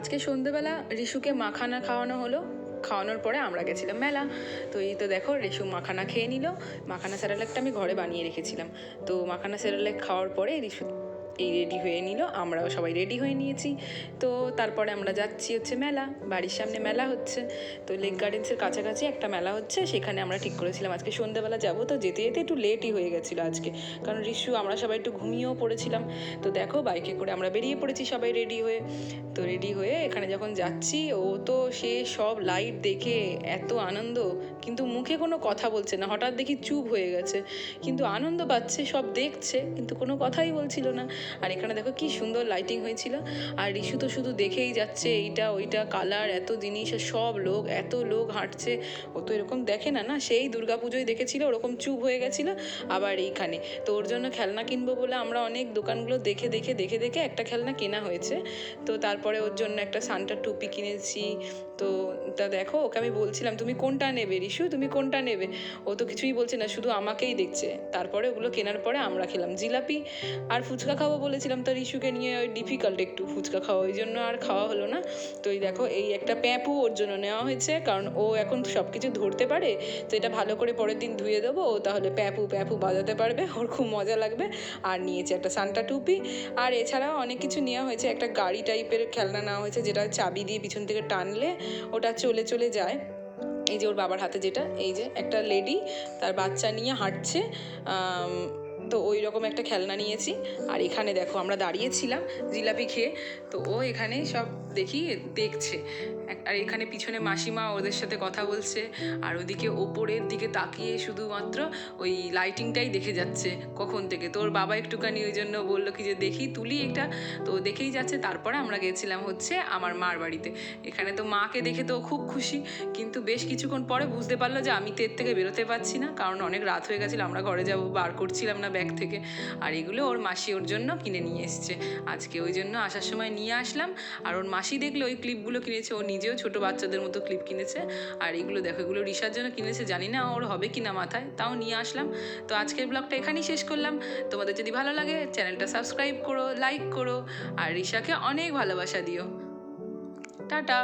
আজকে সন্ধ্যেবেলা রিশুকে মাখানা খাওয়ানো হলো। খাওয়ানোর পরে আমরা গেছিলাম মেলা। তো এই তো দেখো রিশু মাখানা খেয়ে নিল। মাখানা স্যারেলাকটা আমি ঘরে বানিয়ে রেখেছিলাম। তো মাখানা স্যারেলাক খাওয়ার পরে রিশু এই রেডি হয়ে নিল, আমরাও সবাই রেডি হয়ে নিয়েছি। তো তারপরে আমরা যাচ্ছি হচ্ছে মেলা, বাড়ির সামনে মেলা হচ্ছে। তো লেক গার্ডেন্সের কাছাকাছি একটা মেলা হচ্ছে, সেখানে আমরা ঠিক করেছিলাম আজকে সন্ধ্যেবেলা যাবো। তো যেতে যেতে একটু লেটই হয়ে গেছিলো আজকে, কারণ রিশু আমরা সবাই একটু ঘুমিয়েও পড়েছিলাম। তো দেখো বাইকে করে আমরা বেরিয়ে পড়েছি সবাই রেডি হয়ে। তো রেডি হয়ে এখানে যখন যাচ্ছি, ও তো সে সব লাইট দেখে এত আনন্দ, কিন্তু মুখে কোনো কথা বলছে না। হঠাৎ দেখি চুপ হয়ে গেছে, কিন্তু আনন্দ পাচ্ছে, সব দেখছে, কিন্তু কোনো কথাই বলছিল না। আর এখানে দেখো কি সুন্দর লাইটিং হয়েছিল। আর রিশু তো শুধু দেখেই যাচ্ছে, এইটা ওইটা কালার, এত জিনিস, সব লোক, এত লোক হাঁটছে। ও তো এরকম দেখে না, না সেই দুর্গাপুজোয় দেখেছিল ওরকম চুপ হয়ে গেছিল। আবার এইখানে তো ওর জন্য খেলনা কিনবো বলে আমরা অনেক দোকানগুলো দেখে দেখে দেখে দেখে একটা খেলনা কেনা হয়েছে। তো তারপরে ওর জন্য একটা সান্টার টুপি কিনেছি। তো তা দেখো ওকে আমি বলছিলাম তুমি কোনটা নেবে রিশু, তুমি কোনটা নেবে? ও তো কিছুই বলছে না, শুধু আমাকেই দেখছে। তারপরে ওগুলো কেনার পরে আমরা খেলাম জিলাপি আর ফুচকা খাবো বলেছিলাম। তো রিশুকে নিয়ে ওই ডিফিকাল্ট একটু ফুচকা খাওয়া, ওই জন্য আর খাওয়া হলো না। তো এই দেখো এই একটা প্যাঁপু ওর জন্য নেওয়া হয়েছে, কারণ ও এখন সব কিছু ধরতে পারে। তো এটা ভালো করে পরের দিন ধুয়ে দেবো, ও তাহলে প্যাঁপু প্যাঁপু বাজাতে পারবে, ওর খুব মজা লাগবে। আর নিয়েছে একটা সান্টা টুপি। আর এছাড়াও অনেক কিছু নেওয়া হয়েছে, একটা গাড়ি টাইপের খেলনা নেওয়া হয়েছে, যেটা চাবি দিয়ে পিছন থেকে টানলে ওটা চলে চলে যায়। এই যে ওর বাবার হাতে যেটা, এই যে একটা লেডি তার বাচ্চা নিয়ে হাঁটছে, তো ওই রকম একটা খেলনা নিয়েছি। আর এখানে দেখো আমরা দাঁড়িয়েছিলাম জিলাপি খেয়ে, তো ও এখানে সব দেখছে। আর এখানে পিছনে মাসিমা ওদের সাথে কথা বলছে, আর ওদিকে ওপরের দিকে তাকিয়ে শুধুমাত্র ওই লাইটিংটাই দেখে যাচ্ছে কখন থেকে। তোর বাবা একটুখানি ওই জন্য বললো কি যে দেখি তুলি এটা, তো দেখেই যাচ্ছে। তারপরে আমরা গেছিলাম হচ্ছে আমার মার বাড়িতে। এখানে তো মাকে দেখে তো খুব খুশি, কিন্তু বেশ কিছুক্ষণ পরে বুঝতে পারলো যে আমি তো এর থেকে বেরোতে পারছি না, কারণ অনেক রাত হয়ে গেছিলো, আমরা ঘরে যাবো, বার করছিলাম না ব্যাগ থেকে। আর এগুলো ওর মাসি ওর জন্য কিনে নিয়ে এসছে আজকে, ওই জন্য আসার সময় নিয়ে আসলাম। আর ওর মাসি দেখলে ওই ক্লিপগুলো কিনেছে, ও নিজেও ছোটো বাচ্চাদের মতো ক্লিপ কিনেছে। আর এগুলো দেখো, এগুলো রিশার জন্য কিনেছে, জানি না ওর হবে কি না মাথায়, তাও নিয়ে আসলাম। তো আজকের ব্লগটা এখানেই শেষ করলাম। তোমাদের যদি ভালো লাগে চ্যানেলটা সাবস্ক্রাইব করো, লাইক করো, আর রিশাকে অনেক ভালোবাসা দিও। টাটা।